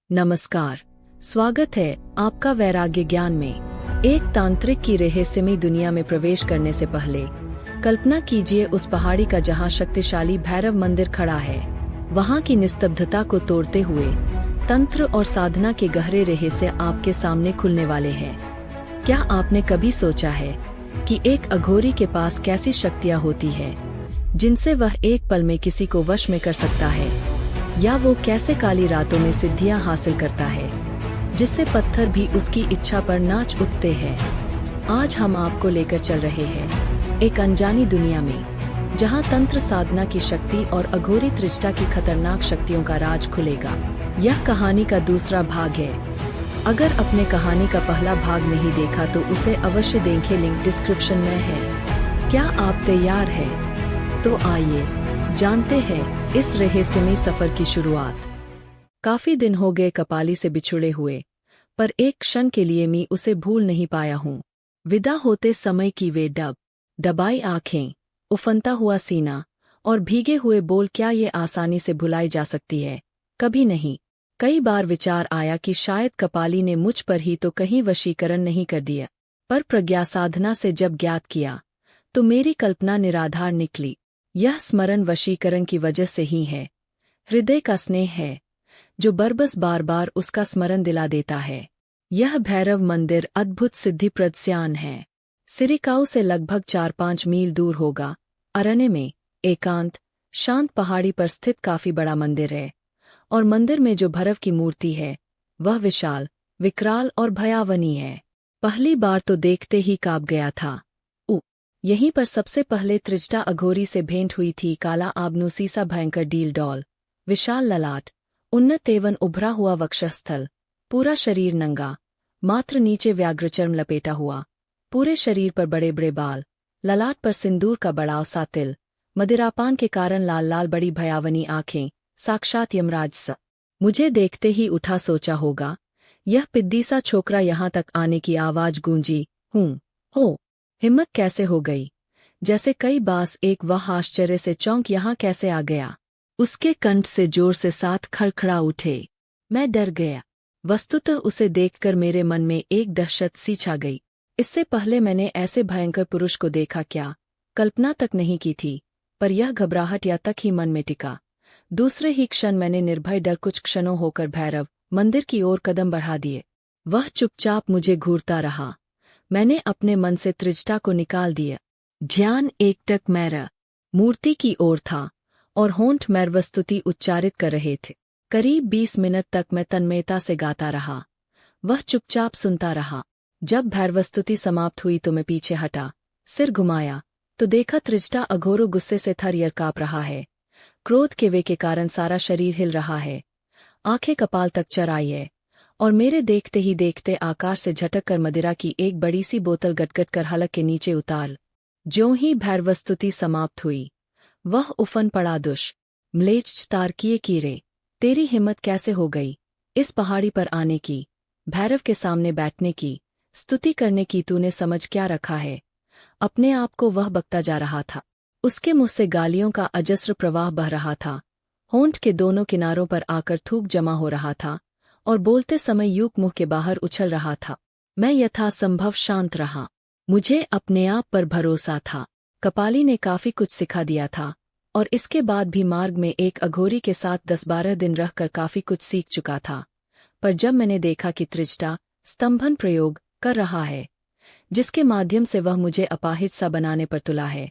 नमस्कार। स्वागत है आपका वैराग्य ज्ञान में। एक तांत्रिक की रहस्यमयी दुनिया में प्रवेश करने से पहले कल्पना कीजिए उस पहाड़ी का जहां शक्तिशाली भैरव मंदिर खड़ा है। वहां की निस्तब्धता को तोड़ते हुए तंत्र और साधना के गहरे रहस्य आपके सामने खुलने वाले हैं। क्या आपने कभी सोचा है कि एक अघोरी के पास कैसी शक्तियां होती है जिनसे वह एक पल में किसी को वश में कर सकता है, या वो कैसे काली रातों में सिद्धियां हासिल करता है जिससे पत्थर भी उसकी इच्छा पर नाच उठते हैं। आज हम आपको लेकर चल रहे हैं एक अनजानी दुनिया में जहां तंत्र साधना की शक्ति और अघोरी त्रिष्टा की खतरनाक शक्तियों का राज खुलेगा। यह कहानी का दूसरा भाग है। अगर अपने कहानी का पहला भाग नहीं देखा तो उसे अवश्य देखें, लिंक डिस्क्रिप्शन में है। क्या आप तैयार हैं? तो आइए जानते हैं इस रहस्यमयी सफर की शुरुआत। काफी दिन हो गए कपाली से बिछुड़े हुए, पर एक क्षण के लिए मैं उसे भूल नहीं पाया हूँ। विदा होते समय की वे दबाई आंखें, उफनता हुआ सीना और भीगे हुए बोल, क्या ये आसानी से भुलाई जा सकती है? कभी नहीं। कई बार विचार आया कि शायद कपाली ने मुझ पर ही तो कहीं वशीकरण नहीं कर दिया, पर प्रज्ञा साधना से जब ज्ञात किया तो मेरी कल्पना निराधार निकली। यह स्मरण वशीकरण की वजह से ही है। हृदय का स्नेह है जो बरबस बार बार उसका स्मरण दिला देता है। यह भैरव मंदिर अद्भुत सिद्धिप्रद स्यान है। सिरिकाऊ से लगभग 4-5 मील दूर होगा। अरण्य में एकांत शांत पहाड़ी पर स्थित काफी बड़ा मंदिर है, और मंदिर में जो भैरव की मूर्ति है वह विशाल, विकराल और भयावनी है। पहली बार तो देखते ही कांप गया था। यहीं पर सबसे पहले त्रिजटा अघोरी से भेंट हुई थी। काला आबनूसीसा भयंकर डील डॉल, विशाल ललाट, उन्नत एवं उभरा हुआ वक्षस्थल, पूरा शरीर नंगा, मात्र नीचे व्याघ्रचर्म लपेटा हुआ, पूरे शरीर पर बड़े बड़े बाल, ललाट पर सिंदूर का बड़ाव सा तिल, मदिरापान के कारण लाल लाल बड़ी भयावनी आंखें, साक्षात यमराज सा। मुझे देखते ही उठा सोचा होगा यह पिद्दी सा छोकरा यहाँ तक आने की आवाज गूंजी। हो हिम्मत कैसे हो गई? जैसे कई बास एक वह आश्चर्य से चौंक यहाँ कैसे आ गया? उसके कंठ से जोर से साथ खड़खड़ा उठे। मैं डर गया। वस्तुतः उसे देखकर मेरे मन में एक दहशत सी छा गई। इससे पहले मैंने ऐसे भयंकर पुरुष को देखा क्या, कल्पना तक नहीं की थी, पर यह घबराहट या तक ही मन में टिका। दूसरे ही क्षण मैंने निर्भय डर कुछ क्षणों होकर भैरव मंदिर की ओर कदम बढ़ा दिए। वह चुपचाप मुझे घूरता रहा। मैंने अपने मन से त्रिजटा को निकाल दिया। ध्यान एकटक मैरा मूर्ति की ओर था और होंठ मैरवस्तुति उच्चारित कर रहे थे। करीब 20 मिनट तक मैं तन्मयता से गाता रहा। वह चुपचाप सुनता रहा। जब भैरवस्तुति समाप्त हुई तो मैं पीछे हटा, सिर घुमाया तो देखा त्रिजटा अघोरो गुस्से से थर-थर काँप रहा है। क्रोध के वे के कारण सारा शरीर हिल रहा है, आंखें कपाल तक चढ़ आई है, और मेरे देखते ही देखते आकाश से झटक कर मदिरा की एक बड़ी सी बोतल गटगट कर हलक के नीचे उतार। ज्यों ही भैरवस्तुति समाप्त हुई वह उफन पड़ा। म्लेच्छ तार्किए कीरे, तेरी हिम्मत कैसे हो गई इस पहाड़ी पर आने की, भैरव के सामने बैठने की, स्तुति करने की? तूने समझ क्या रखा है अपने आप को? वह बकता जा रहा था। उसके मुंह से गालियों का अजस्र प्रवाह बह रहा था। होंठ के दोनों किनारों पर आकर थूक जमा हो रहा था और बोलते समय यूक मुंह के बाहर उछल रहा था। मैं यथासंभव शांत रहा। मुझे अपने आप पर भरोसा था। कपाली ने काफी कुछ सिखा दिया था, और इसके बाद भी मार्ग में एक अघोरी के साथ 10-12 दिन रहकर काफी कुछ सीख चुका था। पर जब मैंने देखा कि त्रिजटा स्तंभन प्रयोग कर रहा है जिसके माध्यम से वह मुझे अपाहिज सा बनाने पर तुला है,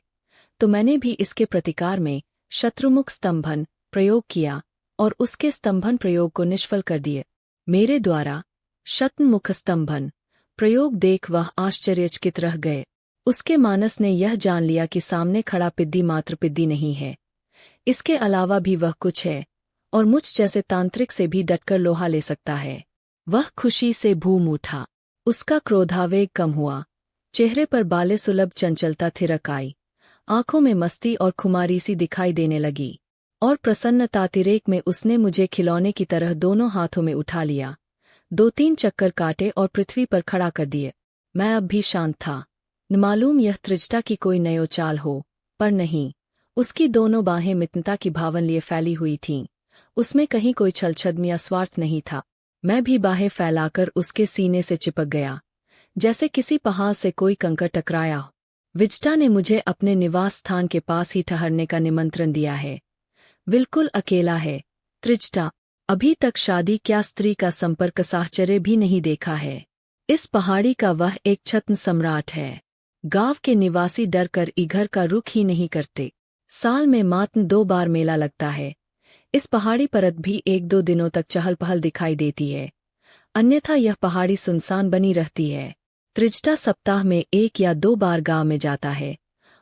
तो मैंने भी इसके प्रतिकार में शत्रुमुख स्तंभन प्रयोग किया और उसके स्तंभन प्रयोग को निष्फल कर दिए। मेरे द्वारा शतमुख स्तंभन प्रयोग देख वह आश्चर्यचकित रह गए। उसके मानस ने यह जान लिया कि सामने खड़ा पिद्दी मात्र पिद्दी नहीं है, इसके अलावा भी वह कुछ है, और मुझ जैसे तांत्रिक से भी डटकर लोहा ले सकता है। वह खुशी से भूम उठा। उसका क्रोधावेग कम हुआ, चेहरे पर बाले सुलभ चंचलता थिरक आई, आंखों में मस्ती और खुमारी सी दिखाई देने लगी, और प्रसन्नतातिरेक में उसने मुझे खिलौने की तरह दोनों हाथों में उठा लिया, 2-3 चक्कर काटे और पृथ्वी पर खड़ा कर दिए। मैं अब भी शांत था। न मालूम यह त्रिजटा की कोई नयो चाल हो, पर नहीं, उसकी दोनों बाहें मित्रता की भावन लिए फैली हुई थीं। उसमें कहीं कोई छलछद्म या स्वार्थ नहीं था। मैं भी बाहें फैलाकर उसके सीने से चिपक गया, जैसे किसी पहाड़ से कोई कंकर टकराया हो। विजटा ने मुझे अपने निवास स्थान के पास ही ठहरने का निमंत्रण दिया है। बिल्कुल अकेला है। त्रिजटा, अभी तक शादी क्या स्त्री का संपर्क साहचर्य भी नहीं देखा है। इस पहाड़ी का वह एक छद्म सम्राट है। गांव के निवासी डर कर इघर का रुख ही नहीं करते। साल में मात्र 2 बार मेला लगता है। इस पहाड़ी परत भी 1-2 दिनों तक चहल पहल दिखाई देती है, अन्यथा यह पहाड़ी सुनसान बनी रहती है। त्रिजटा सप्ताह में 1 या 2 बार गांव में जाता है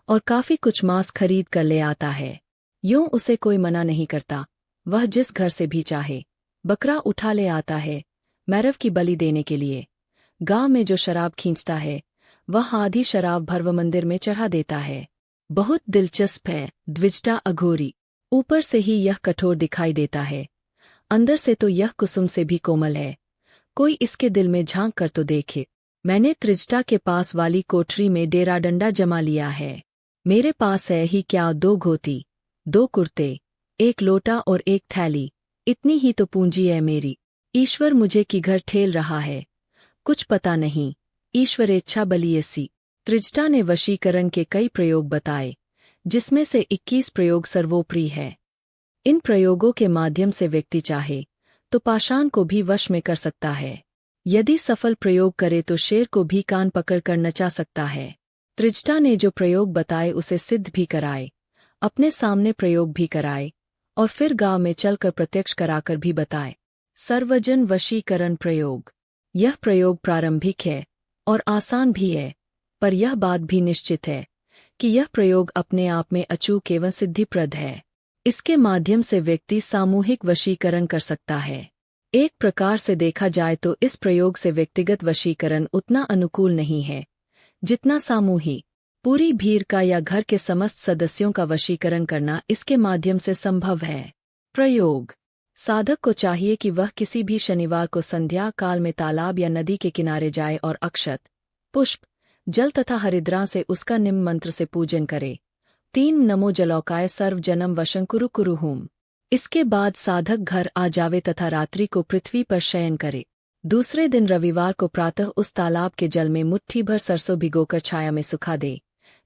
और काफी कुछ मांस खरीद कर ले आता है। यूं उसे कोई मना नहीं करता। वह जिस घर से भी चाहे बकरा उठा ले आता है, मैरव की बलि देने के लिए। गांव में जो शराब खींचता है, वह आधी शराब भरव मंदिर में चढ़ा देता है। बहुत दिलचस्प है। द्विजटा अघोरी। ऊपर से ही यह कठोर दिखाई देता है, अंदर से तो यह कुसुम से भी कोमल है। कोई इसके दिल में झांक कर तो देखे। मैंने त्रिजटा के पास वाली कोठरी में डेरा डंडा जमा लिया है। मेरे पास है ही क्या 2 धोती, 2 कुर्ते, 1 लोटा और 1 थैली। इतनी ही तो पूंजी है मेरी। ईश्वर मुझे किधर ठेल रहा है, कुछ पता नहीं। ईश्वरेच्छा बलियसी। त्रिजटा ने वशीकरण के कई प्रयोग बताए, जिसमें से 21 प्रयोग सर्वोपरि है। इन प्रयोगों के माध्यम से व्यक्ति चाहे तो पाषाण को भी वश में कर सकता है। यदि सफल प्रयोग करे तो शेर को भी कान पकड़कर नचा सकता है। त्रिजटा ने जो प्रयोग बताए उसे सिद्ध भी कराए, अपने सामने प्रयोग भी कराए और फिर गांव में चलकर प्रत्यक्ष कराकर भी बताए। सर्वजन वशीकरण प्रयोग। यह प्रयोग प्रारंभिक है और आसान भी है, पर यह बात भी निश्चित है कि यह प्रयोग अपने आप में अचूक एवं सिद्धिप्रद है। इसके माध्यम से व्यक्ति सामूहिक वशीकरण कर सकता है। एक प्रकार से देखा जाए तो इस प्रयोग से व्यक्तिगत वशीकरण उतना अनुकूल नहीं है जितना सामूहिक। पूरी भीड़ का या घर के समस्त सदस्यों का वशीकरण करना इसके माध्यम से संभव है। प्रयोग। साधक को चाहिए कि वह किसी भी शनिवार को संध्या काल में तालाब या नदी के किनारे जाए और अक्षत, पुष्प, जल तथा हरिद्रा से उसका निम्न मंत्र से पूजन करे। 3 नमो जलौकाय सर्व जन्म वशं कुरु कुरु हूम। इसके बाद साधक घर आ जावे तथा रात्रि को पृथ्वी पर शयन करे। दूसरे दिन रविवार को प्रातः उस तालाब के जल में मुट्ठी भर सरसों भिगोकर छाया में सुखा दे।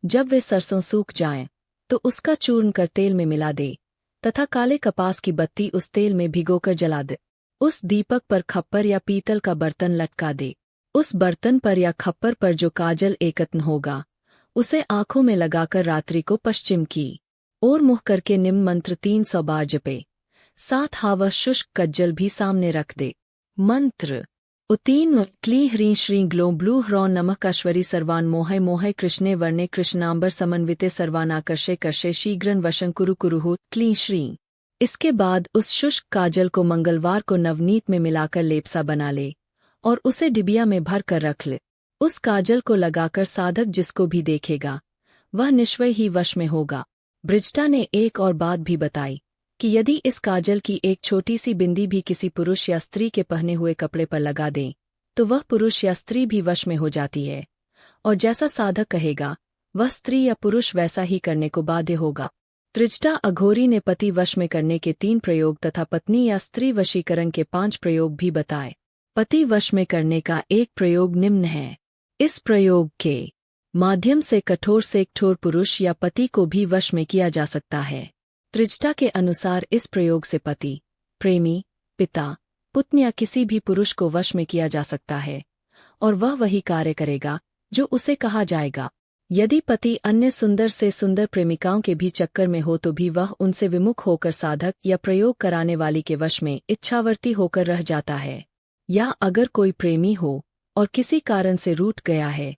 जब वे सरसों सूख जाएं, तो उसका चूर्ण कर तेल में मिला दे तथा काले कपास की बत्ती उस तेल में भिगोकर जला दे। उस दीपक पर खप्पर या पीतल का बर्तन लटका दे। उस बर्तन पर या खप्पर पर जो काजल एकत्न होगा, उसे आंखों में लगाकर रात्रि को पश्चिम की ओर मुँह करके निम्न मंत्र 300 बार जपे। साथ हावह शुष्क कज्जल भी सामने रख दे। मंत्र। उत्तीन क्ली ह्रीं श्रीं ग्लों ब्लू ह्रौं नमः काश्वरी सर्वान मोहय मोहय कृष्णे वर्णे कृष्णांबर समन्विते सर्वानाकर्षे कर्षे शीघ्रन वशं कुरु कुरुहु क्ली श्रीं। इसके बाद उस शुष्क काजल को मंगलवार को नवनीत में मिलाकर लेपसा बना ले और उसे डिबिया में भर कर रख ले। उस काजल को लगाकर साधक जिसको भी देखेगा वह निश्चय ही वश में होगा। ब्रिजटा ने एक और बात भी बताई कि यदि इस काजल की एक छोटी सी बिंदी भी किसी पुरुष या स्त्री के पहने हुए कपड़े पर लगा दें तो वह पुरुष या स्त्री भी वश में हो जाती है, और जैसा साधक कहेगा वह स्त्री या पुरुष वैसा ही करने को बाध्य होगा। त्रिजटा अघोरी ने पति वश में करने के 3 प्रयोग तथा पत्नी या स्त्री वशीकरण के 5 प्रयोग भी बताए। पति वश में करने का एक प्रयोग निम्न है। इस प्रयोग के माध्यम से कठोर से कठोर पुरुष या पति को भी वश में किया जा सकता है। त्रिजटा के अनुसार इस प्रयोग से पति, प्रेमी, पिता, पुत्र या किसी भी पुरुष को वश में किया जा सकता है और वह वही कार्य करेगा जो उसे कहा जाएगा। यदि पति अन्य सुंदर से सुंदर प्रेमिकाओं के भी चक्कर में हो तो भी वह उनसे विमुख होकर साधक या प्रयोग कराने वाली के वश में इच्छावर्ती होकर रह जाता है। या अगर कोई प्रेमी हो और किसी कारण से रूठ गया है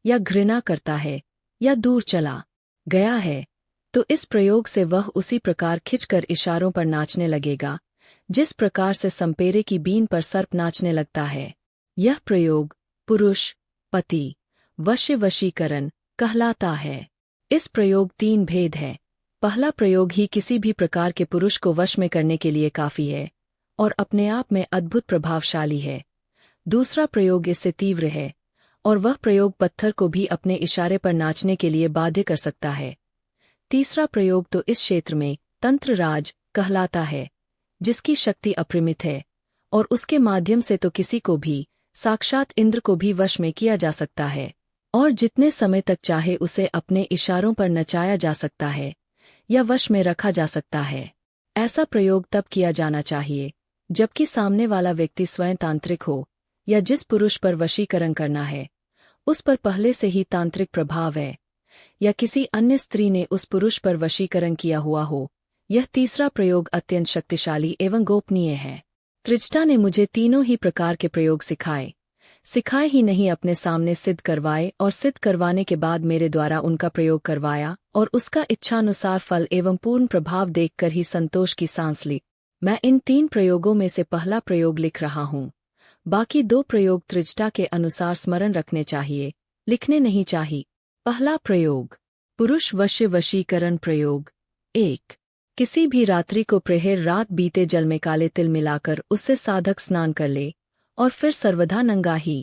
या घृणा करता है या दूर चला गया है तो इस प्रयोग से वह उसी प्रकार खिंचकर इशारों पर नाचने लगेगा जिस प्रकार से संपेरे की बीन पर सर्प नाचने लगता है। यह प्रयोग पुरुष पति वशीकरण कहलाता है। इस प्रयोग 3 भेद है। पहला प्रयोग ही किसी भी प्रकार के पुरुष को वश में करने के लिए काफी है और अपने आप में अद्भुत प्रभावशाली है। दूसरा प्रयोग इससे तीव्र है और वह प्रयोग पत्थर को भी अपने इशारे पर नाचने के लिए बाध्य कर सकता है। तीसरा प्रयोग तो इस क्षेत्र में तंत्र राज कहलाता है, जिसकी शक्ति अपरिमित है और उसके माध्यम से तो किसी को भी, साक्षात इंद्र को भी वश में किया जा सकता है और जितने समय तक चाहे उसे अपने इशारों पर नचाया जा सकता है या वश में रखा जा सकता है। ऐसा प्रयोग तब किया जाना चाहिए जबकि सामने वाला व्यक्ति स्वयं तांत्रिक हो या जिस पुरुष पर वशीकरण करना है उस पर पहले से ही तांत्रिक प्रभाव है या किसी अन्य स्त्री ने उस पुरुष पर वशीकरण किया हुआ हो। यह तीसरा प्रयोग अत्यंत शक्तिशाली एवं गोपनीय है। त्रिजटा ने मुझे तीनों ही प्रकार के प्रयोग सिखाए ही नहीं, अपने सामने सिद्ध करवाए और सिद्ध करवाने के बाद मेरे द्वारा उनका प्रयोग करवाया और उसका इच्छानुसार फल एवं पूर्ण प्रभाव देखकर ही संतोष की सांस ली। मैं इन 3 प्रयोगों में से पहला प्रयोग लिख रहा हूँ। बाकी 2 प्रयोग त्रिजटा के अनुसार स्मरण रखने चाहिए, लिखने नहीं चाहिए। पहला प्रयोग, पुरुष वश्य वशीकरण प्रयोग। 1। किसी भी रात्रि को प्रहर रात बीते जल में काले तिल मिलाकर उससे साधक स्नान कर ले और फिर सर्वथा नंगा ही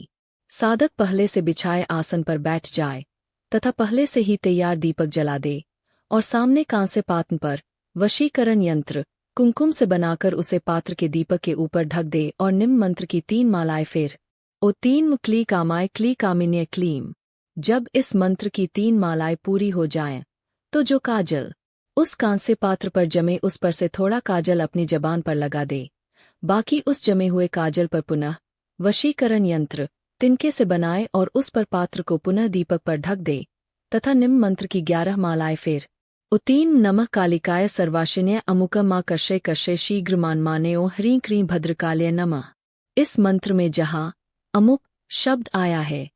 साधक पहले से बिछाए आसन पर बैठ जाए तथा पहले से ही तैयार दीपक जला दे और सामने कांसे पात्र पर वशीकरण यंत्र कुमकुम से बनाकर उसे पात्र के दीपक के ऊपर ढक दे और निम्न मंत्र की 3 मालाएं फिर ओ 3 क्ली कामाय क्ली कामिन्य क्लीम। जब इस मंत्र की 3 मालाएं पूरी हो जाएं, तो जो काजल उस कांसे पात्र पर जमे उस पर से थोड़ा काजल अपनी जबान पर लगा दे। बाकी उस जमे हुए काजल पर पुनः वशीकरण यंत्र तिनके से बनाए और उस पर पात्र को पुनः दीपक पर ढक दे तथा निम्न मंत्र की 11 मालाएं फिर उत्तीन नमः कालिकाय सर्वाशिन्य अमुकम मां कशे कशे शीघ्र मान्मानेओ ह्रीं क्रीं भद्रकाल्य नमः। इस मंत्र में जहाँ अमुक शब्द आया है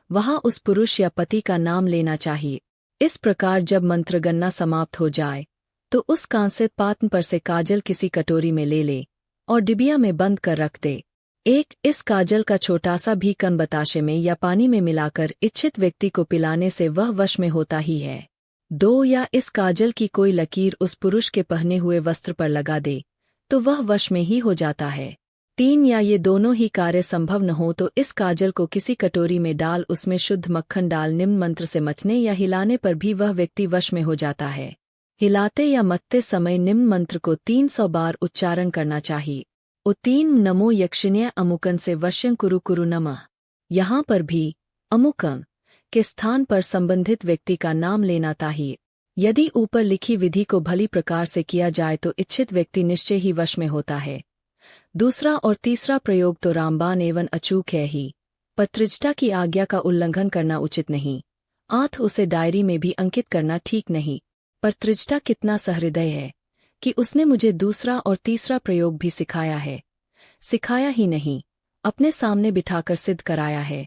वहाँ उस पुरुष या पति का नाम लेना चाहिए। इस प्रकार जब मंत्र गणना समाप्त हो जाए तो उस कांसे पात्र पर से काजल किसी कटोरी में ले और डिबिया में बंद कर रख दे। 1। इस काजल का छोटा सा भी कण बताशे में या पानी में मिलाकर इच्छित व्यक्ति को पिलाने से वह वश में होता ही है। 2। या इस काजल की कोई लकीर उस पुरुष के पहने हुए वस्त्र पर लगा दे तो वह वश में ही हो जाता है। 3। या ये दोनों ही कार्य संभव न हो तो इस काजल को किसी कटोरी में डाल उसमें शुद्ध मक्खन डाल निम्न मंत्र से मथने या हिलाने पर भी वह व्यक्ति वश में हो जाता है। हिलाते या मथते समय निम्न मंत्र को 300 बार उच्चारण करना चाहिए। उत्तीन नमो यक्षिण्य अमुकन से वश्यं कुरु कुरु नमः। यहाँ पर भी अमुकं के स्थान पर संबंधित व्यक्ति का नाम लेना चाहिए। यदि ऊपर लिखी विधि को भली प्रकार से किया जाए तो इच्छित व्यक्ति निश्चय ही वश में होता है। दूसरा और तीसरा प्रयोग तो रामबाण एवं अचूक है ही, पर त्रिजटा की आज्ञा का उल्लंघन करना उचित नहीं। उसे डायरी में भी अंकित करना ठीक नहीं। पर त्रिजटा कितना सहृदय है कि उसने मुझे दूसरा और तीसरा प्रयोग भी सिखाया है। सिखाया ही नहीं, अपने सामने बिठाकर सिद्ध कराया है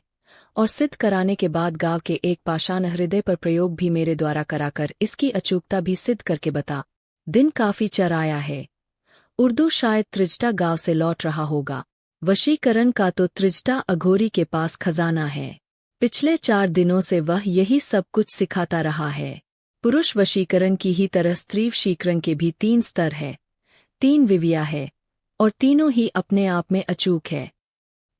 और सिद्ध कराने के बाद गांव के एक पाषाण हृदय पर प्रयोग भी मेरे द्वारा कराकर इसकी अचूकता भी सिद्ध करके बता। दिन काफी चर आया है। उर्दू शायद त्रिजटा गांव से लौट रहा होगा। वशीकरण का तो त्रिजटा अघोरी के पास खजाना है। पिछले 4 दिनों से वह यही सब कुछ सिखाता रहा है। पुरुष वशीकरण की ही तरह स्त्री वशीकरण के भी 3 स्तर है, 3 विविया है और तीनों ही अपने आप में अचूक है।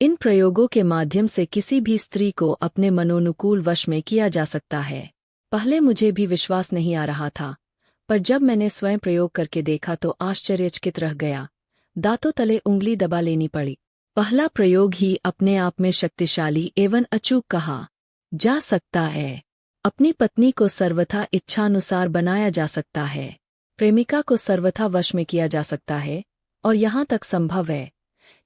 इन प्रयोगों के माध्यम से किसी भी स्त्री को अपने मनोनुकूल वश में किया जा सकता है। पहले मुझे भी विश्वास नहीं आ रहा था, पर जब मैंने स्वयं प्रयोग करके देखा तो आश्चर्यचकित रह गया। दांतों तले उंगली दबा लेनी पड़ी। पहला प्रयोग ही अपने आप में शक्तिशाली एवं अचूक कहा जा सकता है। अपनी पत्नी को सर्वथा इच्छानुसार बनाया जा सकता है। प्रेमिका को सर्वथा वश में किया जा सकता है और यहाँ तक संभव है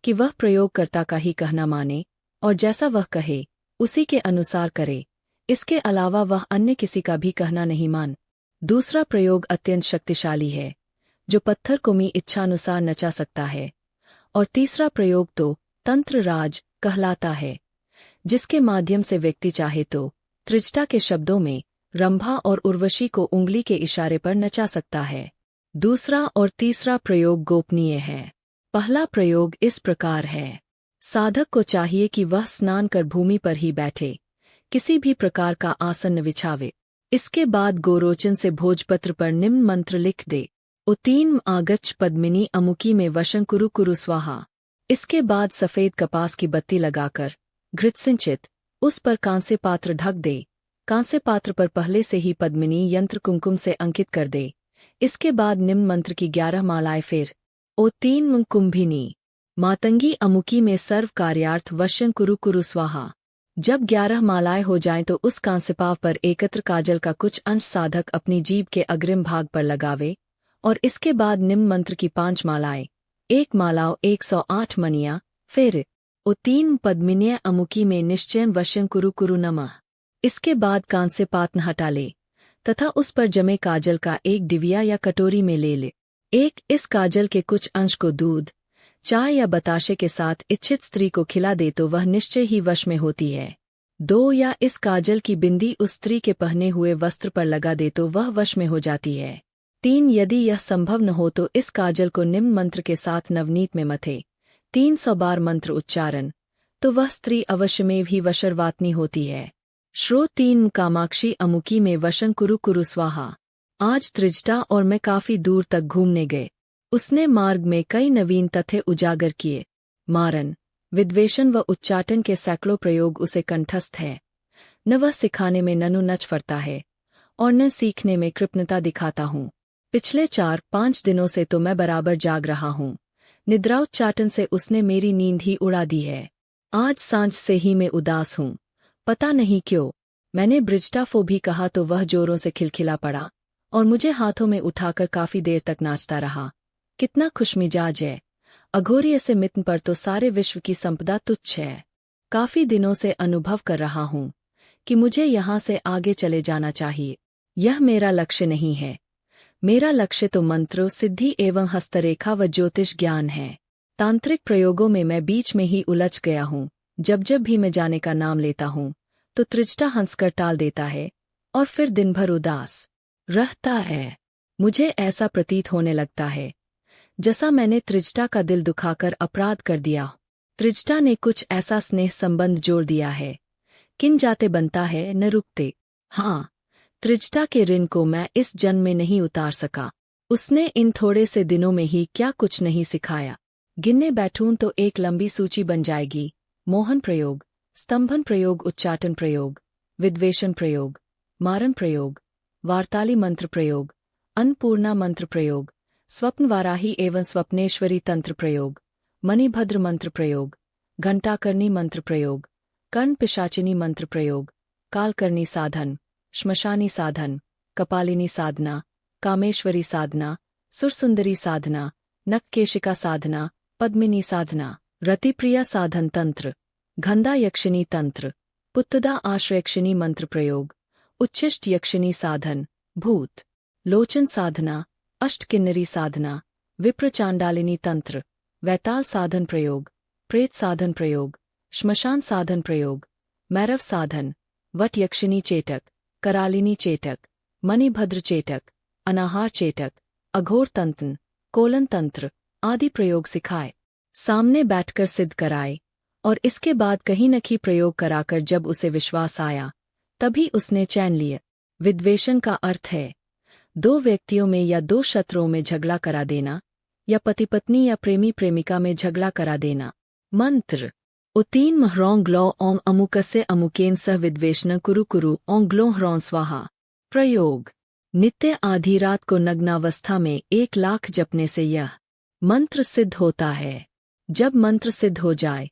कि वह प्रयोगकर्ता का ही कहना माने और जैसा वह कहे उसी के अनुसार करे। इसके अलावा वह अन्य किसी का भी कहना नहीं मान। दूसरा प्रयोग अत्यंत शक्तिशाली है जो पत्थर को मी इच्छानुसार नचा सकता है और तीसरा प्रयोग तो तंत्र राज कहलाता है जिसके माध्यम से व्यक्ति चाहे तो त्रिजटा के शब्दों में रंभा और उर्वशी को उंगली के इशारे पर नचा सकता है। दूसरा और तीसरा प्रयोग गोपनीय है। पहला प्रयोग इस प्रकार है। साधक को चाहिए कि वह स्नान कर भूमि पर ही बैठे, किसी भी प्रकार का आसन न बिछावे। इसके बाद गोरोचन से भोजपत्र पर निम्न मंत्र लिख दे। उत्तीन आगच्छ पद्मिनी अमुकी में वशं कुरु कुरु स्वाहा। इसके बाद सफेद कपास की बत्ती लगाकर घृतसिंचित उस पर कांसे पात्र ढक दे। कांसे पात्र पर पहले से ही पद्मिनी यंत्र कुमकुम से अंकित कर दे। इसके बाद निम्न मंत्र की 11 मालाएं फिर ओ 3 कुंभिनी मातंगी अमुकी में सर्व कार्यार्थ वश्यं कुरु कुरु स्वाहा। जब 11 मालाएं हो जाएं तो उस कांसिपाव पर एकत्र काजल का कुछ अंश साधक अपनी जीभ के अग्रिम भाग पर लगावे और इसके बाद निम्न मंत्र की 5 मालाएं, 1 मालाओं 108 मनिया, फिर ओ 3 पद्मिन्य अमुकी में निश्चयन वश्यं कुरु कुरु नमः। इसके बाद कांस्य पात्र हटा ले तथा उस पर जमे काजल का एक डिबिया या कटोरी में ले ले। इस काजल के कुछ अंश को दूध, चाय या बताशे के साथ इच्छित स्त्री को खिला दे तो वह निश्चय ही वश में होती है। 2 या इस काजल की बिंदी उस स्त्री के पहने हुए वस्त्र पर लगा दे तो वह वश में हो जाती है। 3 यदि यह संभव न हो तो इस काजल को निम्न मंत्र के साथ नवनीत में मथे 300 बार मंत्र उच्चारण, तो वह स्त्री अवश्यमेव ही वशरवातनी होती है। श्रो 3 कामाक्षी अमुकी में वशं कुरु कुरु स्वाहा। आज त्रिजटा और मैं काफी दूर तक घूमने गए। उसने मार्ग में कई नवीन तथ्य उजागर किए। मारन, विद्वेषण व उच्चाटन के सैकड़ों प्रयोग उसे कंठस्थ है। न वह सिखाने में ननु नच फरता है और न सीखने में कृपणता दिखाता हूँ। पिछले 4-5 दिनों से तो मैं बराबर जाग रहा हूँ। निद्राउच्चाटन से उसने मेरी नींद ही उड़ा दी है। आज सांझ से ही मैं उदास हूँ, पता नहीं क्यों। मैंने ब्रिजटाफो भी कहा तो वह जोरों से खिलखिला पड़ा और मुझे हाथों में उठाकर काफी देर तक नाचता रहा। कितना खुशमिजाज है। अघोर्य से मित्न पर तो सारे विश्व की संपदा तुच्छ है। काफी दिनों से अनुभव कर रहा हूँ कि मुझे यहाँ से आगे चले जाना चाहिए। यह मेरा लक्ष्य नहीं है। मेरा लक्ष्य तो मंत्रों, सिद्धि एवं हस्तरेखा व ज्योतिष ज्ञान है। तांत्रिक प्रयोगों में मैं बीच में ही उलझ गया हूँ। जब भी मैं जाने का नाम लेता हूँ तो त्रिजटा हंसकर टाल देता है और फिर दिन भर उदास रहता है। मुझे ऐसा प्रतीत होने लगता है जैसा मैंने त्रिजटा का दिल दुखाकर अपराध कर दिया। त्रिजटा ने कुछ ऐसा स्नेह संबंध जोड़ दिया है, किन जाते बनता है न रुकते। हाँ, त्रिजटा के ऋण को मैं इस जन्म में नहीं उतार सका। उसने इन थोड़े से दिनों में ही क्या कुछ नहीं सिखाया। गिनने बैठूं तो एक लंबी सूची बन जाएगी। मोहन प्रयोग, स्तंभन प्रयोग, उच्चाटन प्रयोग, विद्वेषण प्रयोग, मारन प्रयोग, वार्ताली मंत्र प्रयोग, अन्नपूर्णा मंत्र प्रयोग, स्वप्न वाराही एवं स्वप्नेश्वरी तंत्र प्रयोग, मणिभद्र मंत्र प्रयोग, घंटाकर्णी मंत्र प्रयोग, कर्ण पिशाचिनी मंत्र प्रयोग, कालकर्णी साधन, श्मशानी साधन, कपालिनी साधना, कामेश्वरी साधना, सुरसुंदरी साधना, नखकेशिका साधना, पद्मिनी साधना, रतिप्रिया साधन तंत्र, घंदा यक्षिणी तंत्र, पुत्तदा आश्रयक्षिणी मंत्र प्रयोग, उच्छिष्ट यक्षिणी साधन, भूत लोचन साधना, अष्टकिन्नरी साधना, विप्र चांडालिनी तंत्र, वैताल साधन प्रयोग, प्रेत साधन प्रयोग, श्मशान साधन प्रयोग, मैरव साधन, वट यक्षिणी चेटक, करालिनी चेटक, मणिभद्र चेटक, अनाहार चेटक, अघोर तंत्र, कोलन तंत्र आदि प्रयोग सिखाए, सामने बैठकर सिद्ध कराए और इसके बाद कहीं न कहीं प्रयोग कराकर जब उसे विश्वास आया तभी उसने चैन लिया। विद्वेषण का अर्थ है 2 व्यक्तियों में या 2 शत्रुओं में झगड़ा करा देना या पति पत्नी या प्रेमी प्रेमिका में झगड़ा करा देना। मंत्र उतीन ह्रौं ग्लौ ओं अमुकस्य अमुकेन सह विद्वेषण कुरु कुरु ओं ग्लों ह्रौं स्वाहा। प्रयोग नित्य आधी रात को नग्नावस्था में 1 लाख जपने से यह मंत्र सिद्ध होता है। जब मंत्र सिद्ध हो जाए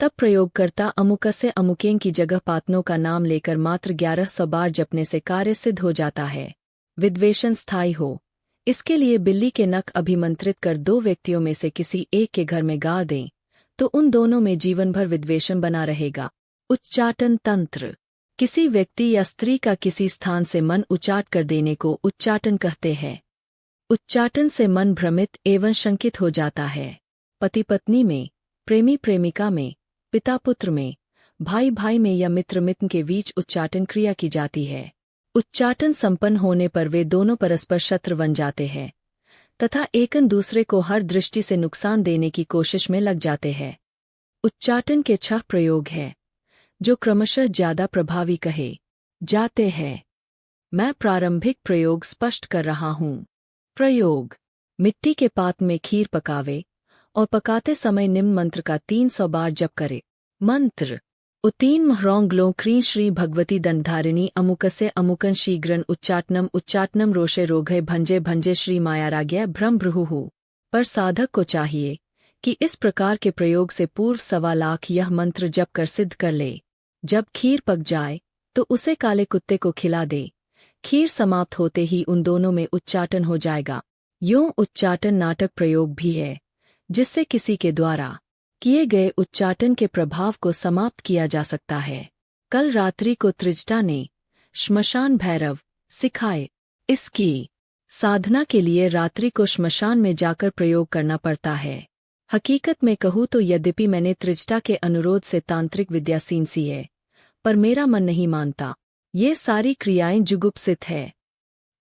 तब प्रयोगकर्ता अमुकस्य अमुकेन की जगह पात्नों का नाम लेकर मात्र 1100 बार जपने से कार्य सिद्ध हो जाता है। विद्वेषण स्थायी हो, इसके लिए बिल्ली के नख अभिमंत्रित कर 2 व्यक्तियों में से किसी एक के घर में गाड़ दें तो उन दोनों में जीवन भर विद्वेषण बना रहेगा। उच्चाटन तंत्र किसी व्यक्ति या स्त्री का किसी स्थान से मन उच्चाट कर देने को उच्चाटन कहते हैं। उच्चाटन से मन भ्रमित एवं शंकित हो जाता है। पति पत्नी में, प्रेमी प्रेमिका में, पिता पुत्र में, भाई भाई में या मित्र मित्र के बीच उच्चाटन क्रिया की जाती है। उच्चाटन संपन्न होने पर वे दोनों परस्पर शत्रु बन जाते हैं तथा एक दूसरे को हर दृष्टि से नुकसान देने की कोशिश में लग जाते हैं। उच्चाटन के 6 प्रयोग हैं जो क्रमशः ज्यादा प्रभावी कहे जाते हैं। मैं प्रारंभिक प्रयोग स्पष्ट कर रहा हूँ। प्रयोग मिट्टी के पात्र में खीर पकावे और पकाते समय निम्न मंत्र का 300 बार जप करे। मंत्र उत्तीन ह्रौं ग्लों क्रीं श्री भगवती दंडधारिणी अमुकस्य अमुकन शीघ्रन उच्चाटनम उच्चाटनम रोषे रोघय भंजे भंजे श्री मायाराज्ञ भ्रम भ्रुहुः। पर साधक को चाहिए कि इस प्रकार के प्रयोग से पूर्व 1.25 लाख यह मंत्र जप कर सिद्ध कर ले। जब खीर पक जाए तो उसे काले कुत्ते को खिला दे। खीर समाप्त होते ही उन दोनों में उच्चाटन हो जाएगा। यूं उच्चाटन नाटक प्रयोग भी है, जिससे किसी के द्वारा किए गए उच्चाटन के प्रभाव को समाप्त किया जा सकता है। कल रात्रि को त्रिजटा ने श्मशान भैरव सिखाए। इसकी साधना के लिए रात्रि को श्मशान में जाकर प्रयोग करना पड़ता है। हकीकत में कहूँ तो यद्यपि मैंने त्रिजटा के अनुरोध से तांत्रिक विद्या सींची है, पर मेरा मन नहीं मानता। ये सारी क्रियाएं जुगुप्सित है।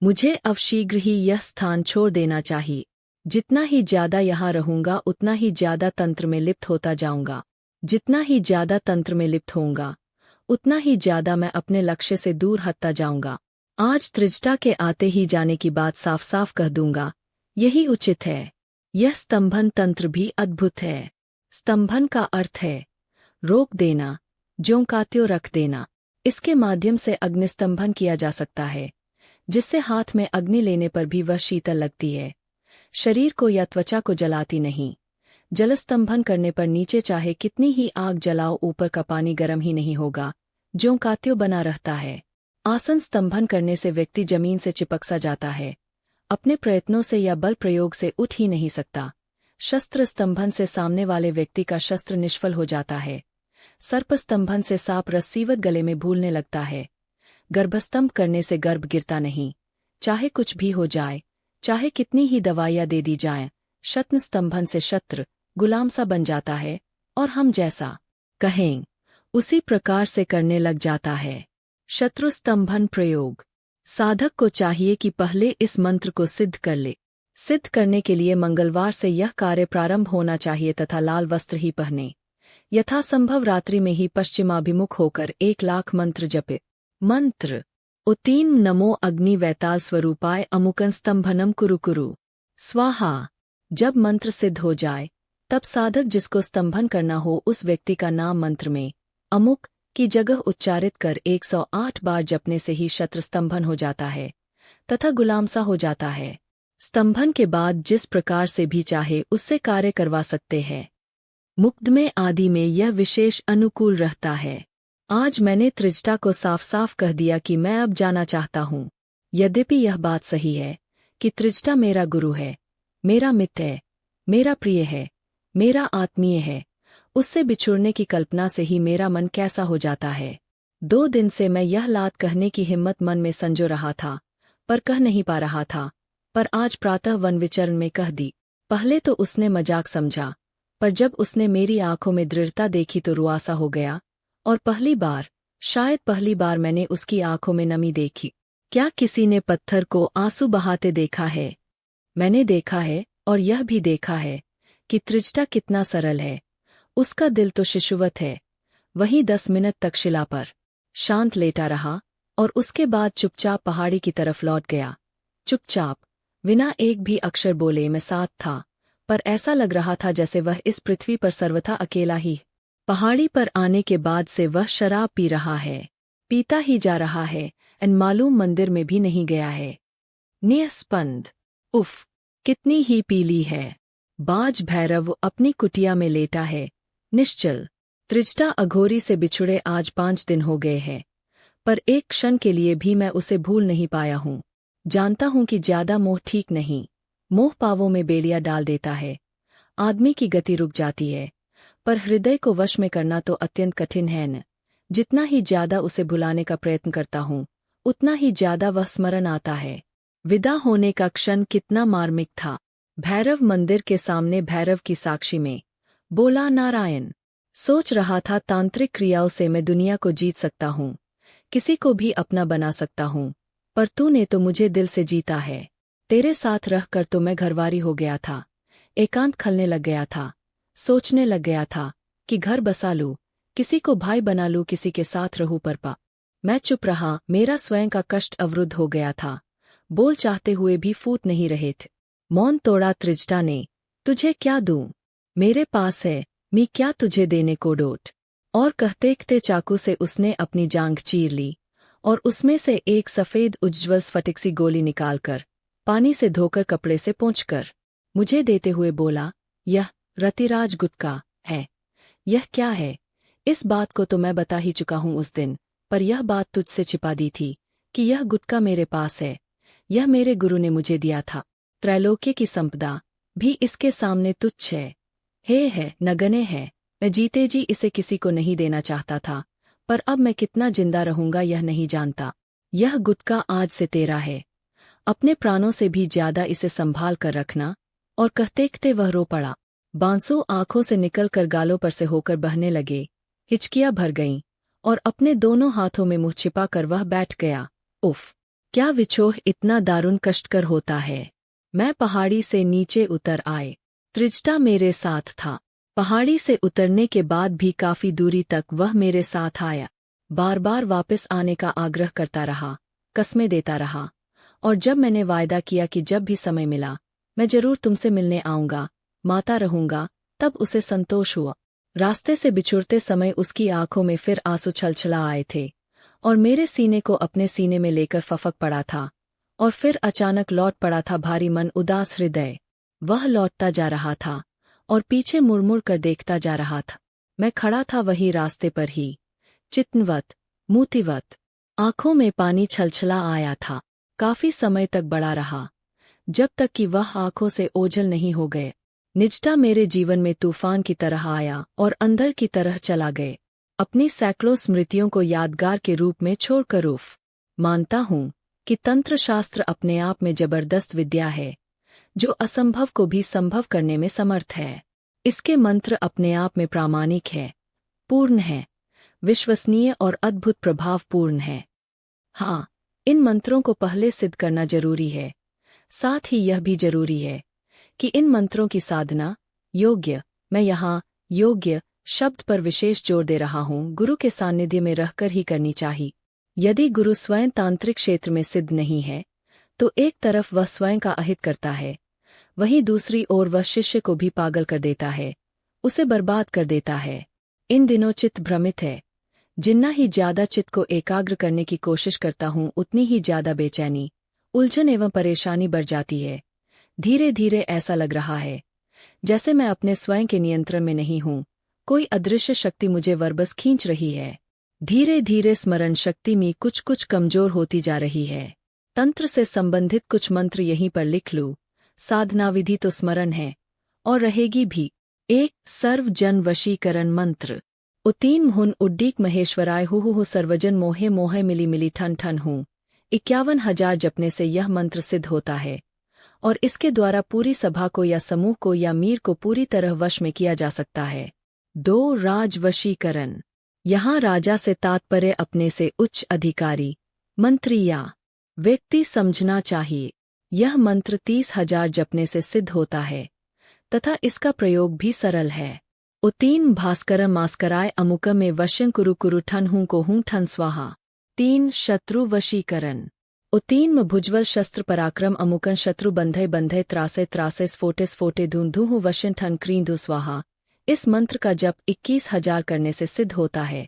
मुझे अब शीघ्र ही यह स्थान छोड़ देना चाहिए। जितना ही ज्यादा यहाँ रहूंगा उतना ही ज्यादा तंत्र में लिप्त होता जाऊंगा। जितना ही ज्यादा तंत्र में लिप्त होऊंगा उतना ही ज्यादा मैं अपने लक्ष्य से दूर हटता जाऊंगा। आज त्रिजटा के आते ही जाने की बात साफ साफ कह दूंगा, यही उचित है। यह स्तंभन तंत्र भी अद्भुत है। स्तंभन का अर्थ है रोक देना, ज्यों का त्यों रख देना। इसके माध्यम से अग्निस्तंभन किया जा सकता है, जिससे हाथ में अग्नि लेने पर भी वह शीतल लगती है, शरीर को या त्वचा को जलाती नहीं। जलस्तंभन करने पर नीचे चाहे कितनी ही आग जलाओ ऊपर का पानी गर्म ही नहीं होगा, ज्यों का त्यों बना रहता है। आसन स्तंभन करने से व्यक्ति जमीन से चिपक सा जाता है, अपने प्रयत्नों से या बल प्रयोग से उठ ही नहीं सकता। शस्त्र स्तंभन से सामने वाले व्यक्ति का शस्त्र निष्फल हो जाता है। सर्प स्तंभन से सांप रस्सीवत गले में भूलने लगता है। गर्भस्तंभ करने से गर्भ गिरता नहीं, चाहे कुछ भी हो जाए, चाहे कितनी ही दवाइयां दे दी जाएं। शत्न स्तंभन से शत्रु गुलाम सा बन जाता है और हम जैसा कहें उसी प्रकार से करने लग जाता है। शत्रु स्तंभन प्रयोग। साधक को चाहिए कि पहले इस मंत्र को सिद्ध कर ले। सिद्ध करने के लिए मंगलवार से यह कार्य प्रारंभ होना चाहिए तथा लाल वस्त्र ही पहने। यथासंभव रात्रि में ही पश्चिमाभिमुख होकर 1 लाख मंत्र जपे। मंत्र उत्तीन नमो अग्नि वैताल स्वरूपाय अमुकन स्तंभनम कुरु कुरु स्वाहा। जब मंत्र सिद्ध हो जाए तब साधक जिसको स्तंभन करना हो उस व्यक्ति का नाम मंत्र में अमुक की जगह उच्चारित कर 108 बार जपने से ही शत्रु स्तंभन हो जाता है तथा गुलाम सा हो जाता है। स्तंभन के बाद जिस प्रकार से भी चाहे उससे कार्य करवा सकते हैं। मुकदमे आदि में यह विशेष अनुकूल रहता है। आज मैंने त्रिजटा को साफ साफ कह दिया कि मैं अब जाना चाहता हूँ। यद्यपि यह बात सही है कि त्रिजटा मेरा गुरु है, मेरा मित्र है, मेरा प्रिय है, मेरा आत्मीय है, उससे बिछुड़ने की कल्पना से ही मेरा मन कैसा हो जाता है। 2 दिन से मैं यह लात कहने की हिम्मत मन में संजो रहा था, पर कह नहीं पा रहा था, पर आज प्रातः वन विचरण में कह दी। पहले तो उसने मजाक समझा, पर जब उसने मेरी आंखों में दृढ़ता देखी तो रुआसा हो गया। और पहली बार, शायद पहली बार मैंने उसकी आंखों में नमी देखी। क्या किसी ने पत्थर को आंसू बहाते देखा है? मैंने देखा है और यह भी देखा है कि त्रिजटा कितना सरल है। उसका दिल तो शिशुवत है। वहीं 10 मिनट तक शिला पर शांत लेटा रहा और उसके बाद चुपचाप पहाड़ी की तरफ लौट गया। चुपचाप, बिना एक भी अक्षर बोले मैं साथ था, पर ऐसा लग रहा था जैसे वह इस पृथ्वी पर सर्वथा अकेला ही। पहाड़ी पर आने के बाद से वह शराब पी रहा है, पीता ही जा रहा है, मालूम मंदिर में भी नहीं गया है। निस्पंद, उफ, कितनी ही पीली है। बाज भैरव अपनी कुटिया में लेटा है, निश्चल। त्रिजटा अघोरी से बिछुड़े आज 5 दिन हो गए हैं, पर एक क्षण के लिए भी मैं उसे भूल नहीं पाया हूँ। जानता हूँ कि ज्यादा मोह ठीक नहीं, मोह पावों में बेड़िया डाल देता है, आदमी की गति रुक जाती है, पर हृदय को वश में करना तो अत्यंत कठिन है न। जितना ही ज्यादा उसे भुलाने का प्रयत्न करता हूँ उतना ही ज्यादा वह स्मरण आता है। विदा होने का क्षण कितना मार्मिक था। भैरव मंदिर के सामने भैरव की साक्षी में बोला, नारायण। सोच रहा था तांत्रिक क्रियाओं से मैं दुनिया को जीत सकता हूँ, किसी को भी अपना बना सकता हूँ, पर तूने तो मुझे दिल से जीता है। तेरे साथ रहकर तो मैं घरवारी हो गया था, एकांत खलने लग गया था, सोचने लग गया था कि घर बसा लूं, किसी को भाई बना लूं, किसी के साथ रहूं, पर मैं चुप रहा। मेरा स्वयं का कष्ट अवरुद्ध हो गया था, बोल चाहते हुए भी फूट नहीं रहे थे। मौन तोड़ा त्रिजटा ने। तुझे क्या दूं? मेरे पास है, मैं क्या तुझे देने को डोट। और कहते कहते चाकू से उसने अपनी जांघ चीर ली और उसमें से एक सफेद उज्ज्वल स्फटिक सी गोली निकालकर पानी से धोकर कपड़े से पोंछकर मुझे देते हुए बोला, यह रतिराज गुटका है। यह क्या है? इस बात को तो मैं बता ही चुका हूँ उस दिन, पर यह बात तुझसे छिपा दी थी कि यह गुटका मेरे पास है। यह मेरे गुरु ने मुझे दिया था। त्रैलोक्य की संपदा भी इसके सामने तुच्छ है। हे है, नगण्य है। मैं जीते जी इसे किसी को नहीं देना चाहता था, पर अब मैं कितना जिंदा रहूंगा यह नहीं जानता। यह गुटका आज से तेरा है। अपने प्राणों से भी ज्यादा इसे संभाल कर रखना। और कहते वह रो पड़ा। बांसु आंखों से निकलकर गालों पर से होकर बहने लगे। हिचकियां भर गईं और अपने दोनों हाथों में मुंह छिपा कर वह बैठ गया। उफ! क्या विछोह इतना दारुण कष्टकर होता है। मैं पहाड़ी से नीचे उतर आए। त्रिजटा मेरे साथ था। पहाड़ी से उतरने के बाद भी काफी दूरी तक वह मेरे साथ आया। बार बार वापस आने का आग्रह करता रहा, कस्में देता रहा। और जब मैंने वायदा किया कि जब भी समय मिला मैं जरूर तुमसे मिलने आऊंगा, माता रहूंगा, तब उसे संतोष हुआ। रास्ते से बिछुड़ते समय उसकी आंखों में फिर आंसू छलछला आए थे और मेरे सीने को अपने सीने में लेकर फफक पड़ा था। और फिर अचानक लौट पड़ा था भारी मन उदास हृदय। वह लौटता जा रहा था और पीछे मुड़ कर देखता जा रहा था। मैं खड़ा था वही रास्ते पर ही, चित्तवत, मूर्तिवत। आंखों में पानी छलछला आया था। काफी समय तक बड़ा रहा, जब तक कि वह आंखों से ओझल नहीं हो गए। निजता मेरे जीवन में तूफान की तरह आया और अंदर की तरह चला गए, अपनी सैकड़ों स्मृतियों को यादगार के रूप में छोड़कर। उफ! मानता हूं कि तंत्र शास्त्र अपने आप में जबरदस्त विद्या है, जो असंभव को भी संभव करने में समर्थ है। इसके मंत्र अपने आप में प्रामाणिक है, पूर्ण है, विश्वसनीय और अद्भुत प्रभावपूर्ण है। हाँ, इन मंत्रों को पहले सिद्ध करना जरूरी है। साथ ही यह भी जरूरी है कि इन मंत्रों की साधना योग्य, मैं यहाँ योग्य शब्द पर विशेष जोर दे रहा हूँ, गुरु के सानिध्य में रहकर ही करनी चाहिए। यदि गुरु स्वयं तांत्रिक क्षेत्र में सिद्ध नहीं है तो एक तरफ वह स्वयं का अहित करता है, वहीं दूसरी ओर वह शिष्य को भी पागल कर देता है, उसे बर्बाद कर देता है। इन दिनों चित्त भ्रमित है। जितना ही ज्यादा चित्त को एकाग्र करने की कोशिश करता हूँ उतनी ही ज्यादा बेचैनी, उलझन एवं परेशानी बढ़ जाती है। धीरे धीरे ऐसा लग रहा है जैसे मैं अपने स्वयं के नियंत्रण में नहीं हूँ, कोई अदृश्य शक्ति मुझे वरबस खींच रही है। धीरे धीरे स्मरण शक्ति में कुछ कुछ कमजोर होती जा रही है। तंत्र से संबंधित कुछ मंत्र यहीं पर लिख लूं। साधना विधि तो स्मरण है और रहेगी भी। 1. सर्व जन वशीकरण मंत्र। उतीन हुन उड्डीक महेश्वराय हु सर्वजन मोहे मोहे मिली मिली ठन ठन हूँ। 51,000 जपने से यह मंत्र सिद्ध होता है और इसके द्वारा पूरी सभा को या समूह को या मीर को पूरी तरह वश में किया जा सकता है। 2. राज वशीकरण। यहाँ राजा से तात्पर्य अपने से उच्च अधिकारी, मंत्री या व्यक्ति समझना चाहिए। यह मंत्र 30,000 जपने से सिद्ध होता है तथा इसका प्रयोग भी सरल है। उतीन भास्कर मास्कराय अमुक में वश्यं कुरु कुरु ठन हूं को हूं ठन स्वाहा। 3. शत्रु वशीकरण। उतीन भुजबल शस्त्र पराक्रम अमुकन शत्रु बंधे बंधे त्रासे त्रासे स्फोटे स्फोटे धूं धूं वश्यं ठन क्रीं धु स्वाहा। इस मंत्र का जप 21,000 करने से सिद्ध होता है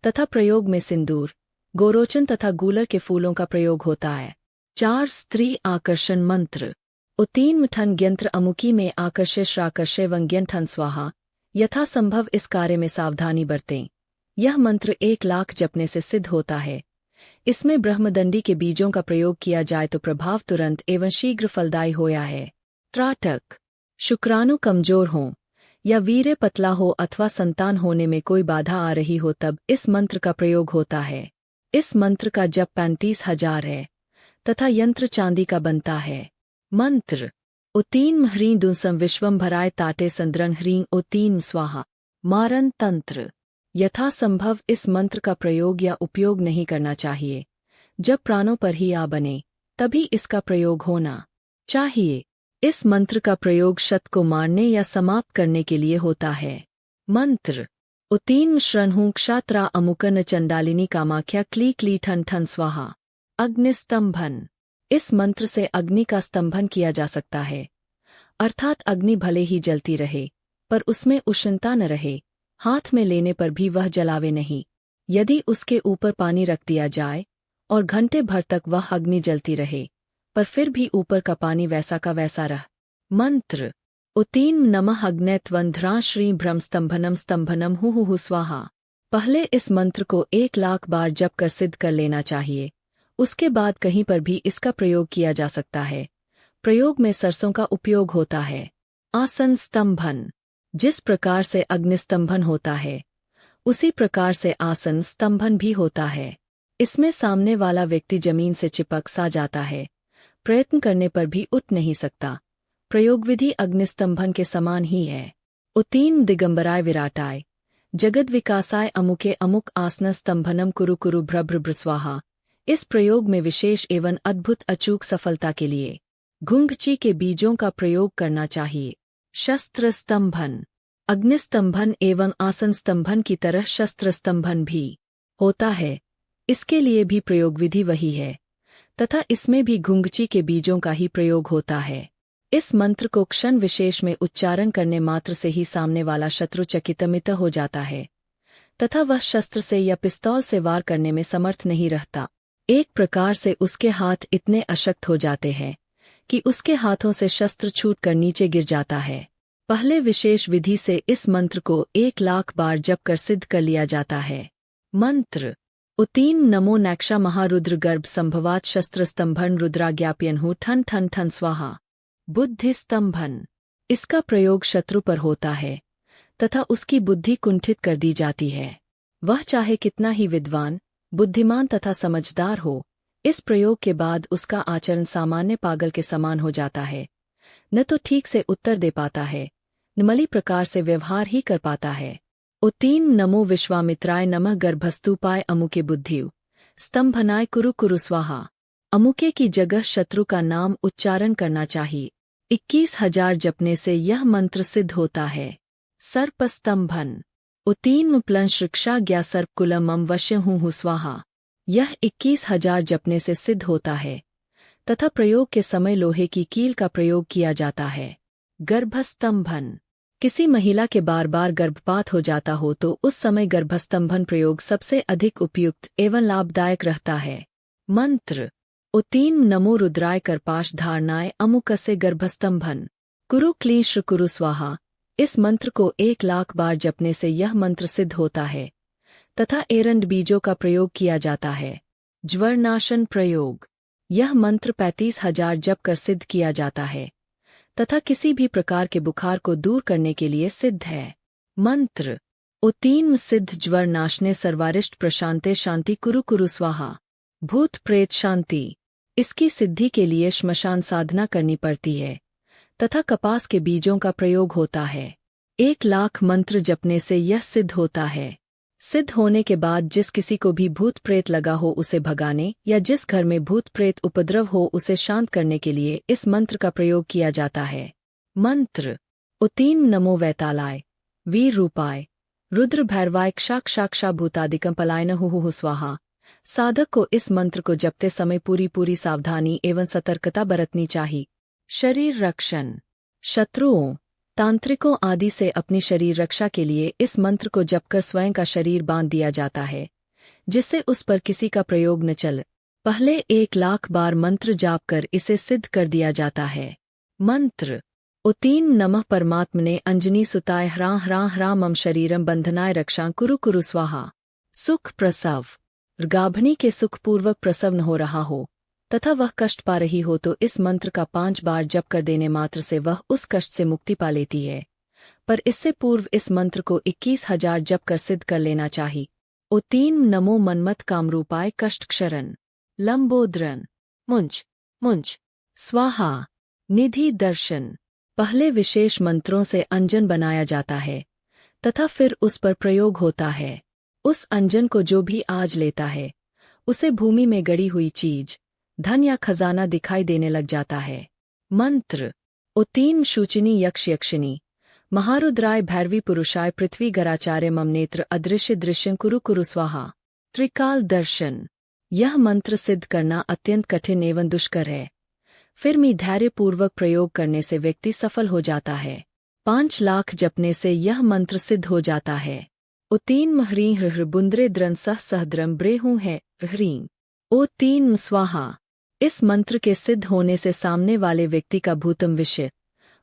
तथा प्रयोग में सिंदूर, गोरोचन तथा गूलर के फूलों का प्रयोग होता है। 4. स्त्री आकर्षण मंत्र। उतीन ठन यंत्र अमुकी में आकर्षे श्राकर्षे वंग्यन ठन स्वाहा। यथा संभव इस कार्य में सावधानी बरतें। यह मंत्र 1,00,000 जपने से सिद्ध होता है। इसमें ब्रह्मदंडी के बीजों का प्रयोग किया जाए तो प्रभाव तुरंत एवं शीघ्र फलदायी होया है। त्राटक। शुक्राणु कमजोर हों या वीर्य पतला हो अथवा संतान होने में कोई बाधा आ रही हो तब इस मंत्र का प्रयोग होता है। इस मंत्र का जप 35,000 है तथा यंत्र चांदी का बनता है। मंत्र। उतीन ह्रीं दुसं विश्वम भराय ताटे संद्रंग ह्रीं उतीन स्वाहा। मारन तंत्र। यथासंभव इस मंत्र का प्रयोग या उपयोग नहीं करना चाहिए। जब प्राणों पर ही आ बने तभी इसका प्रयोग होना चाहिए। इस मंत्र का प्रयोग शत को मारने या समाप्त करने के लिए होता है। मंत्र। उतीन श्रृणु क्षात्रा अमुकन चंडालिनी कामाख्या क्ली क्ली ठन ठन स्वाहा। अग्निस्तंभन। इस मंत्र से अग्नि का स्तंभन किया जा सकता है, अर्थात अग्नि भले ही जलती रहे पर उसमें उष्णता न रहे, हाथ में लेने पर भी वह जलावे नहीं। यदि उसके ऊपर पानी रख दिया जाए और घंटे भर तक वह अग्नि जलती रहे पर फिर भी ऊपर का पानी वैसा का वैसा रह। मंत्र। उत्तीम नमः अग्ने त्वन्ध्रा श्री भ्रमस्तंभनम स्तंभनम हु स्वाहा। पहले इस मंत्र को 1,00,000 बार जप कर सिद्ध कर लेना चाहिए। उसके बाद कहीं पर भी इसका प्रयोग किया जा सकता है। प्रयोग में सरसों का उपयोग होता है। आसन स्तंभन। जिस प्रकार से अग्निस्तंभन होता है उसी प्रकार से आसन स्तंभन भी होता है। इसमें सामने वाला व्यक्ति जमीन से चिपक सा जाता है, प्रयत्न करने पर भी उठ नहीं सकता। प्रयोग विधि अग्निस्तंभन के समान ही है। उत्तीन दिगंबराय विराटाय जगद विकासाय अमुके अमुक आसन स्तंभनम कुरु कुरु भ्रभ्र स्वाहा। इस प्रयोग में विशेष एवं अद्भुत अचूक सफलता के लिए घुंघची के बीजों का प्रयोग करना चाहिए। शस्त्र स्तंभन। अग्निस्तंभन एवं आसन स्तंभन की तरह शस्त्र स्तंभन भी होता है। इसके लिए भी प्रयोग विधि वही है तथा इसमें भी घुंघची के बीजों का ही प्रयोग होता है। इस मंत्र को क्षण विशेष में उच्चारण करने मात्र से ही सामने वाला शत्रु चकितमित हो जाता है तथा वह शस्त्र से या पिस्तौल से वार करने में समर्थ नहीं रहता। एक प्रकार से उसके हाथ इतने अशक्त हो जाते हैं कि उसके हाथों से शस्त्र छूटकर नीचे गिर जाता है। पहले विशेष विधि से इस मंत्र को 1,00,000 बार जप कर सिद्ध कर लिया जाता है। मंत्र। उत्तीम नमो नैक्षा महारुद्र गर्भ संभवात शस्त्र स्तंभन रुद्राज्ञाप्यन्हु ठन ठन ठन स्वाहा। बुद्धि स्तंभन। इसका प्रयोग शत्रु पर होता है तथा उसकी बुद्धि कुंठित कर दी जाती है। वह चाहे कितना ही विद्वान, बुद्धिमान तथा समझदार हो, इस प्रयोग के बाद उसका आचरण सामान्य पागल के समान हो जाता है। न तो ठीक से उत्तर दे पाता है, निमली प्रकार से व्यवहार ही कर पाता है। उत्तीम नमो विश्वामित्राय नमः गर्भस्तूपाय अमुके बुद्धिव स्तंभनाय कुरु कुरु स्वाहा। अमुके की जगह शत्रु का नाम उच्चारण करना चाहिए। 21,000 जपने से यह मंत्र सिद्ध होता है। सर्पस्तंभन। उत्तीम प्लंश ऋक्षा ज्ञा सर्पकुलम मम वश्य हूँ स्वाहा। यह 21,000 जपने से सिद्ध होता है तथा प्रयोग के समय लोहे की कील का प्रयोग किया जाता है। गर्भस्तंभन। किसी महिला के बार बार गर्भपात हो जाता हो तो उस समय गर्भस्तंभन प्रयोग सबसे अधिक उपयुक्त एवं लाभदायक रहता है। मंत्र। उत्तीम नमो रुद्राय कर्पाश धारणाय अमुकसे गर्भस्तंभन कुरु क्लीश्र कुरु स्वाहा। इस मंत्र को 1,00,000 बार जपने से यह मंत्र सिद्ध होता है तथा एरंड बीजों का प्रयोग किया जाता है। ज्वरनाशन प्रयोग। यह मंत्र 35,000 जप कर सिद्ध किया जाता है तथा किसी भी प्रकार के बुखार को दूर करने के लिए सिद्ध है। मंत्र। उत्तीम सिद्ध ज्वर नाशने सर्वारिष्ट प्रशांते शांति कुरु कुरु स्वाहा। भूत प्रेत शांति। इसकी सिद्धि के लिए श्मशान साधना करनी पड़ती है तथा कपास के बीजों का प्रयोग होता है। 1,00,000 मंत्र जपने से यह सिद्ध होता है। सिद्ध होने के बाद जिस किसी को भी भूत प्रेत लगा हो उसे भगाने या जिस घर में भूत प्रेत उपद्रव हो उसे शांत करने के लिए इस मंत्र का प्रयोग किया जाता है। मंत्र। उत्तीम नमो वैतालाय वीर रूपाय रुद्र भैरवाय क्षाक्षाक्षा भूतादिकं पलायन हु स्वाहा। साधक को इस मंत्र को जपते समय पूरी सावधानी एवं सतर्कता बरतनी चाहिए। शरीर रक्षण। शत्रुओं, तांत्रिकों आदि से अपनी शरीर रक्षा के लिए इस मंत्र को जपकर स्वयं का शरीर बांध दिया जाता है जिससे उस पर किसी का प्रयोग न चले। पहले 1,00,000 बार मंत्र जाप कर इसे सिद्ध कर दिया जाता है। मंत्र। उत्तीम नमः परमात्मने अंजनी सुताय ह्रां ह्रां ह्रां मम शरीरम बंधनाय रक्षां कुरु कुरु स्वाहा। सुख प्रसव। गाभनी के सुखपूर्वक प्रसव न हो रहा हो तथा वह कष्ट पा रही हो तो इस मंत्र का 5 बार जप कर देने मात्र से वह उस कष्ट से मुक्ति पा लेती है, पर इससे पूर्व इस मंत्र को 21,000 जप कर सिद्ध कर लेना चाहिए। उत्तीम नमो मन्मथ कामरूपाय कष्टक्षरन लंबोदरन मुंच मुंच स्वाहा। निधि दर्शन। पहले विशेष मंत्रों से अंजन बनाया जाता है तथा फिर उस पर प्रयोग होता है। उस अंजन को जो भी आज लेता है उसे भूमि में गड़ी हुई चीज, धन या खजाना दिखाई देने लग जाता है। मंत्र। उत्तीम शूचिनी यक्ष यक्षिणी महारुद्राय भैरवी पुरुषाय पृथ्वी गराचार्य मम नेत्र अदृश्य दृश्यं कुरु कुरु स्वाहा। त्रिकाल दर्शन। यह मंत्र सिद्ध करना अत्यंत कठिन एवं दुष्कर है, फिर भी धैर्यपूर्वक प्रयोग करने से व्यक्ति सफल हो जाता है। 5,00,000 जपने से यह मंत्र सिद्ध हो जाता है। उत्तीम ह्रीं ह्र बुंद्रे द्रन सह सहद्रम ब्रेहूं है ह्रीं। उत्तीम स्वाहा। इस मंत्र के सिद्ध होने से सामने वाले व्यक्ति का भूतम विषय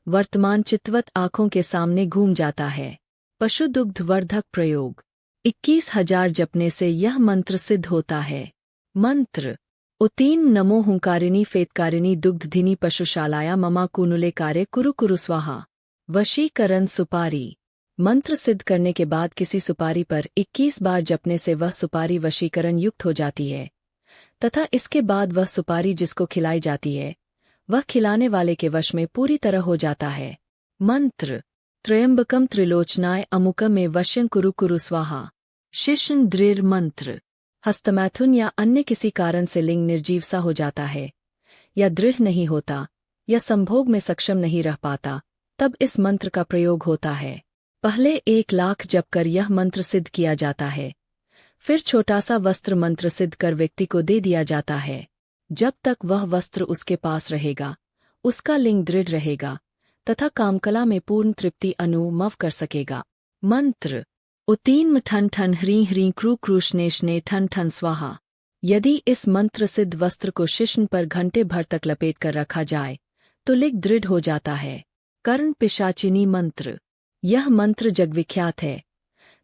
वर्तमान चितवत आंखों के सामने घूम जाता है। पशु दुग्धवर्धक प्रयोग। 21,000 जपने से यह मंत्र सिद्ध होता है। मंत्र। उत्तीन नमो हुंकारिणी फेतकारिणी दुग्धधिनी पशुशालाया ममा कुनुले कार्य कुरु कुरु स्वाहा। वशीकरण सुपारी। मंत्र सिद्ध करने के बाद किसी सुपारी पर 21 बार जपने से वह सुपारी वशीकरण युक्त हो जाती है तथा इसके बाद वह सुपारी जिसको खिलाई जाती है वह खिलाने वाले के वश में पूरी तरह हो जाता है। मंत्र। त्र्यंबकम त्रिलोचनाय अमुकम में वश्यं कुरु कुरु स्वाहा। शिशन दृढ़ मंत्र। हस्तमैथुन या अन्य किसी कारण से लिंग निर्जीव सा हो जाता है या दृढ़ नहीं होता या संभोग में सक्षम नहीं रह पाता तब इस मंत्र का प्रयोग होता है। पहले 1 लाख जप कर यह मंत्र सिद्ध किया जाता है, फिर छोटा सा वस्त्र मंत्र सिद्ध कर व्यक्ति को दे दिया जाता है। जब तक वह वस्त्र उसके पास रहेगा उसका लिंग दृढ़ रहेगा तथा कामकला में पूर्ण तृप्ति अनुभव कर सकेगा। मंत्र। उत्तीन ठन ठन ह्रीं ह्रीं क्रू क्रूष्णेशने ठन ठन स्वाहा। यदि इस मंत्र सिद्ध वस्त्र को शिश्न पर घंटे भर तक लपेट कर रखा जाए तो लिंग दृढ़ हो जाता है। कर्ण पिशाचिनी मंत्र। यह मंत्र जगविख्यात है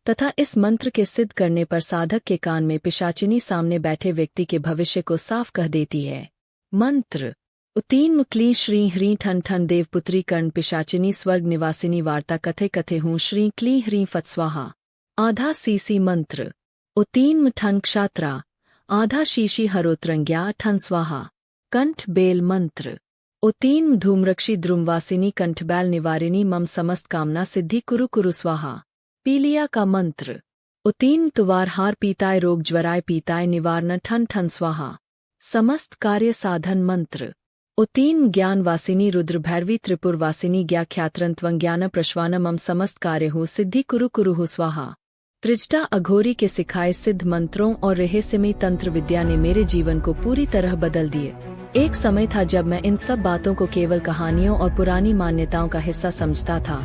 तथा इस मंत्र के सिद्ध करने पर साधक के कान में पिशाचिनी सामने बैठे व्यक्ति के भविष्य को साफ कह देती है। मंत्र। उत्तीन क्ली श्री ह्रीं ठन ठन देवपुत्री कर्ण पिशाचिनी स्वर्ग निवासिनी वार्ता कथे कथे हूँ श्री क्ली ह्रीं फत स्वाहा। आधा सीसी मंत्र। उत्तीन ठन क्षात्रा आधा शीशी हरोत्रंग्या ठन स्वाहा। कंठ बेल मंत्र। उत्तीन धूम्रक्षी द्रुमवासिनी कंठबैल निवारिणी मम समस्त कामना सिद्धि कुरु कुरु स्वाहा। पीलिया का मंत्र। उत्तीन तुवार हार पीताय रोग ज्वराय पीताय निवारण ठन ठन स्वाहा। समस्त कार्य साधन मंत्र। उत्तीन ज्ञानवासिनी रुद्र भैरवी त्रिपुरवासिनी ज्ञाख्यात्रंत्वं ज्ञान प्रश्वान मम समस्त कार्य हो सिद्धि कुरु कुरु हो स्वाहा। त्रिजटा अघोरी के सिखाए सिद्ध मंत्रों और रहस्यमयी तंत्र विद्या ने मेरे जीवन को पूरी तरह बदल दिए। एक समय था जब मैं इन सब बातों को केवल कहानियों और पुरानी मान्यताओं का हिस्सा समझता था,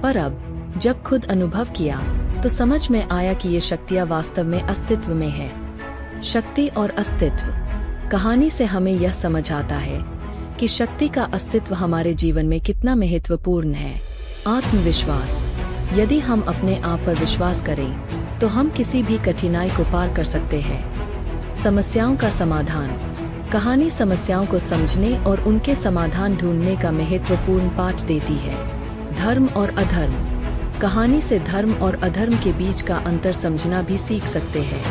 पर अब जब खुद अनुभव किया तो समझ में आया कि ये शक्तियाँ वास्तव में अस्तित्व में है। शक्ति और अस्तित्व। कहानी से हमें यह समझ आता है कि शक्ति का अस्तित्व हमारे जीवन में कितना महत्वपूर्ण है। आत्मविश्वास। यदि हम अपने आप पर विश्वास करें तो हम किसी भी कठिनाई को पार कर सकते हैं। समस्याओं का समाधान। कहानी समस्याओं को समझने और उनके समाधान ढूंढने का महत्वपूर्ण पाठ देती है। धर्म और अधर्म। कहानी से धर्म और अधर्म के बीच का अंतर समझना भी सीख सकते हैं।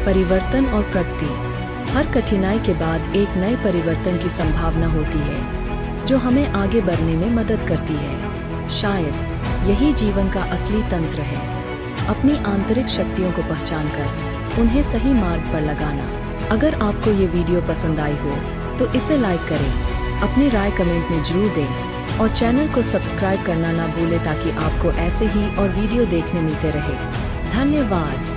परिवर्तन और प्रगति। हर कठिनाई के बाद एक नए परिवर्तन की संभावना होती है जो हमें आगे बढ़ने में मदद करती है। शायद यही जीवन का असली तंत्र है, अपनी आंतरिक शक्तियों को पहचानकर उन्हें सही मार्ग पर लगाना। अगर आपको ये वीडियो पसंद आई हो तो इसे लाइक करें, अपनी राय कमेंट में जरूर दें और चैनल को सब्सक्राइब करना ना भूलें ताकि आपको ऐसे ही और वीडियो देखने मिलते रहे। धन्यवाद।